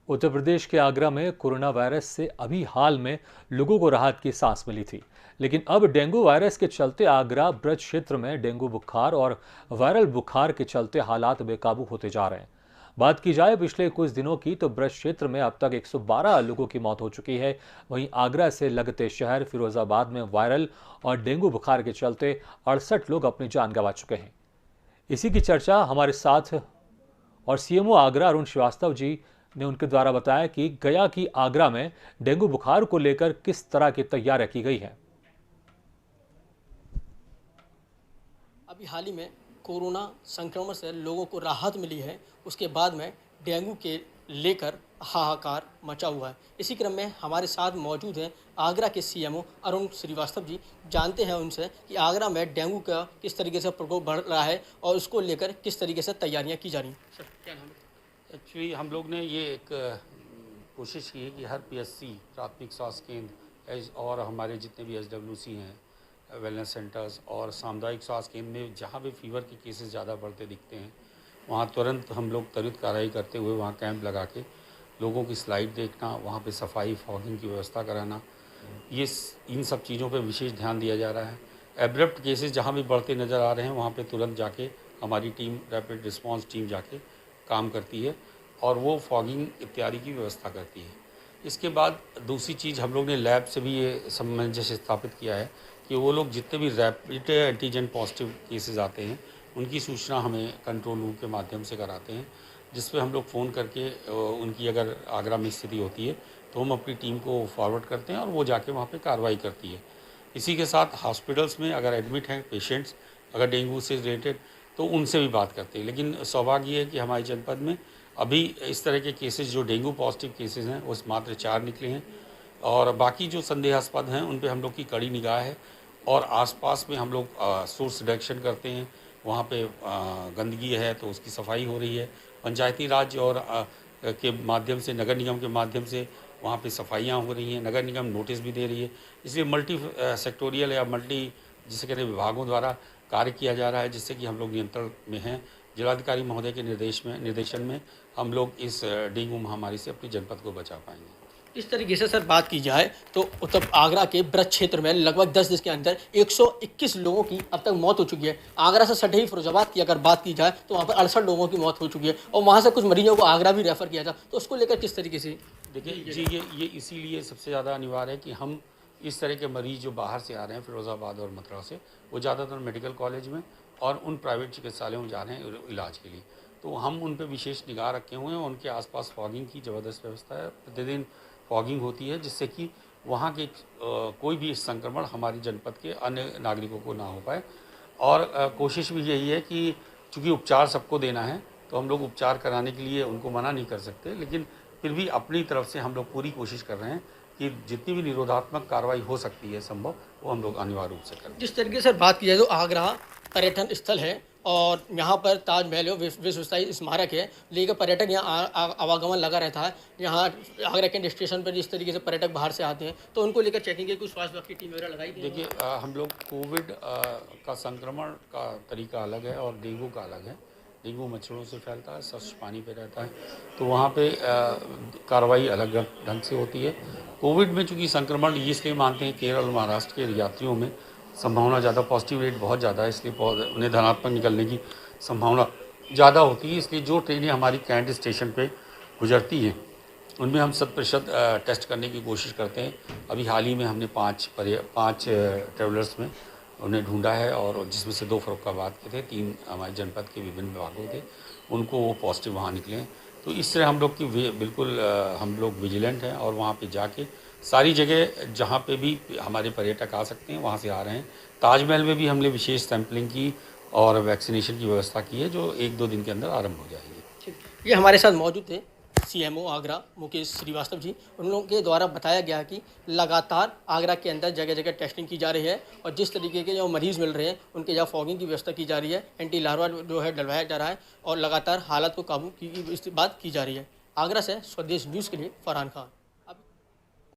उत्तर प्रदेश के आगरा में corona virus से अभी हाल में लोगों को राहत की सांस मिली थी। लेकिन अब डेंगू वायरस के चलते आगरा ब्रज क्षेत्र में डेंगू बुखार और वायरल बुखार के चलते हालात बेकाबू होते जा रहे हैं। बात की जाए पिछले कुछ दिनों की तो ब्रज क्षेत्र में अब तक 112 लोगों की मौत हो चुकी है। वहीं आगरा से लगते शहर फिरोजाबाद में वायरल और डेंगू बुखार के चलते 68 लोग अपनी जान गंवा चुके हैं। इसी की चर्चा हमारे साथ और सीएमओ आगरा अरुण श्रीवास्तव जी ने उनके द्वारा बताया कि गया की आगरा में डेंगू बुखार को लेकर किस तरह की तैयारियां की गई हैं। अभी हाल ही में कोरोना संक्रमण से लोगों को राहत मिली है, उसके बाद में डेंगू के लेकर हाहाकार मचा हुआ है। इसी क्रम में हमारे साथ मौजूद हैं आगरा के सीएमओ अरुण श्रीवास्तव जी। जानते हैं उनसे कि आगरा में डेंगू का किस तरीके से प्रकोप बढ़ रहा है और उसको लेकर किस तरीके से तैयारियां की जा रही हैं। सर, क्या नाम है? एक्चुअली हम लोग ने ये एक कोशिश की है कि हर पीएससी प्राथमिक स्वास्थ्य केंद्र और हमारे जितने भी एसडब्ल्यूसी हैं, वेलनेस सेंटर्स और सामुदायिक स्वास्थ्य केंद्र में जहाँ भी फीवर के केसेस ज़्यादा बढ़ते दिखते हैं वहाँ तुरंत हम लोग त्वरित कार्रवाई करते हुए वहाँ कैंप लगा के लोगों की स्लाइड देखना, वहाँ पे सफाई फॉगिंग की व्यवस्था कराना, इन सब चीज़ों पे विशेष ध्यान दिया जा रहा है। एब्रप्ट केसेस जहाँ भी बढ़ते नज़र आ रहे हैं वहाँ पे तुरंत जाके हमारी टीम, रैपिड रिस्पांस टीम जाके काम करती है और वो फॉगिंग इत्यादि की व्यवस्था करती है। इसके बाद दूसरी चीज़ हम लोग ने लैब से भी ये सामंजस्य स्थापित किया है कि वो लोग जितने भी रैपिड एंटीजन पॉजिटिव केसेस आते हैं उनकी सूचना हमें कंट्रोल रूम के माध्यम से कराते हैं, जिस पे हम लोग फ़ोन करके उनकी अगर आगरा में स्थिति होती है तो हम अपनी टीम को फॉरवर्ड करते हैं और वो जाके वहाँ पे कार्रवाई करती है। इसी के साथ हॉस्पिटल्स में अगर एडमिट हैं पेशेंट्स अगर डेंगू से रिलेटेड तो उनसे भी बात करते हैं। लेकिन सौभाग्य है कि हमारे जनपद में अभी इस तरह के केसेस जो डेंगू पॉजिटिव केसेस हैं वो मात्र 4 निकले हैं और बाकी जो संदेहास्पद हैं उन पे हम लोग की कड़ी निगाह है और आसपास में हम लोग सोर्स रिडक्शन करते हैं। वहाँ पे गंदगी है तो उसकी सफाई हो रही है। पंचायती राज और के माध्यम से, नगर निगम के माध्यम से वहाँ पे सफाइयाँ हो रही हैं। नगर निगम नोटिस भी दे रही है। इसलिए मल्टी सेक्टोरियल या मल्टी जिसे कहते हैं विभागों द्वारा कार्य किया जा रहा है, जिससे कि हम लोग नियंत्रण में हैं। जिलाधिकारी महोदय के निर्देशन में हम लोग इस डेंगू महामारी से अपनी जनपद को बचा पाएंगे। इस तरीके से सर बात की जाए तो उत्तर आगरा के ब्रज क्षेत्र में लगभग 10 दिन के अंदर 121 लोगों की अब तक मौत हो चुकी है। आगरा से सटे ही फिरोजाबाद की अगर बात की जाए तो वहाँ पर 68 लोगों की मौत हो चुकी है और वहाँ से कुछ मरीजों को आगरा भी रेफर किया था। तो उसको लेकर किस तरीके से? देखिए जी, ये इसीलिए सबसे ज़्यादा अनिवार्य है कि हम इस तरह के मरीज जो बाहर से आ रहे हैं फिरोज़ाबाद और मथुरा से, वो ज़्यादातर मेडिकल कॉलेज में और उन प्राइवेट चिकित्सालयों में जा रहे हैं इलाज के लिए। तो हम उन पे विशेष निगाह रखे हुए हैं। उनके आसपास फॉगिंग की ज़बरदस्त व्यवस्था है। प्रतिदिन फॉगिंग होती है जिससे कि वहाँ के कोई भी संक्रमण हमारी जनपद के अन्य नागरिकों को ना हो पाए। और कोशिश भी यही है कि चूँकि उपचार सबको देना है तो हम लोग उपचार कराने के लिए उनको मना नहीं कर सकते, लेकिन फिर भी अपनी तरफ से हम लोग पूरी कोशिश कर रहे हैं कि जितनी भी निरोधात्मक कार्रवाई हो सकती है संभव, वो हम लोग अनिवार्य रूप से करें। जिस तरीके से बात की जाए तो आगरा पर्यटन स्थल है और यहाँ पर ताजमहल विश्व स्तरीय स्मारक है, लेकर पर्यटक यहाँ आवागमन लगा रहता है। यहाँ आगरा के स्टेशन पर जिस तरीके से पर्यटक बाहर से आते हैं तो उनको लेकर चेकिंग की कुछ स्वास्थ्य विभाग की टीम वगैरह लगाई गई है। देखिए, हम लोग कोविड का संक्रमण का तरीका अलग है और डेंगू का अलग है। डेंगू मच्छरों से फैलता है, स्वच्छ पानी पे रहता है, तो वहाँ पे कार्रवाई अलग ढंग से होती है। कोविड में चूँकि संक्रमण इसलिए मानते हैं केरल और महाराष्ट्र के यात्रियों में संभावना ज़्यादा, पॉजिटिव रेट बहुत ज़्यादा है, इसलिए उन्हें धनात्मक निकलने की संभावना ज़्यादा होती है। इसलिए जो ट्रेनें हमारी कैंट स्टेशन पे गुजरती हैं उनमें हम 100% टेस्ट करने की कोशिश करते हैं। अभी हाल ही में हमने पाँच ट्रेवलर्स में उन्हें ढूंढा है और जिसमें से 2 फर्रुखाबाद के थे, 3 हमारे जनपद के विभिन्न विभागों के, उनको वो पॉजिटिव वहाँ निकले हैं। तो इस तरह हम लोग की बिल्कुल हम लोग विजिलेंट हैं और वहाँ पे जाके सारी जगह जहाँ पे भी हमारे पर्यटक आ सकते हैं वहाँ से आ रहे हैं। ताजमहल में भी हमने विशेष सैंपलिंग की और वैक्सीनेशन की व्यवस्था की है जो 1-2 दिन के अंदर आरंभ हो जाएगी। ये हमारे साथ मौजूद थे सीएमओ आगरा मुकेश श्रीवास्तव जी। उन लोगों के द्वारा बताया गया कि लगातार आगरा के अंदर जगह जगह टेस्टिंग की जा रही है और जिस तरीके के जो मरीज़ मिल रहे हैं उनके यहाँ फॉगिंग की व्यवस्था की जा रही है, एंटी लार्वा जो है डलवाया जा रहा है और लगातार हालत को काबू की बात की जा रही है। आगरा से स्वदेश न्यूज़ के लिए फरहान खान।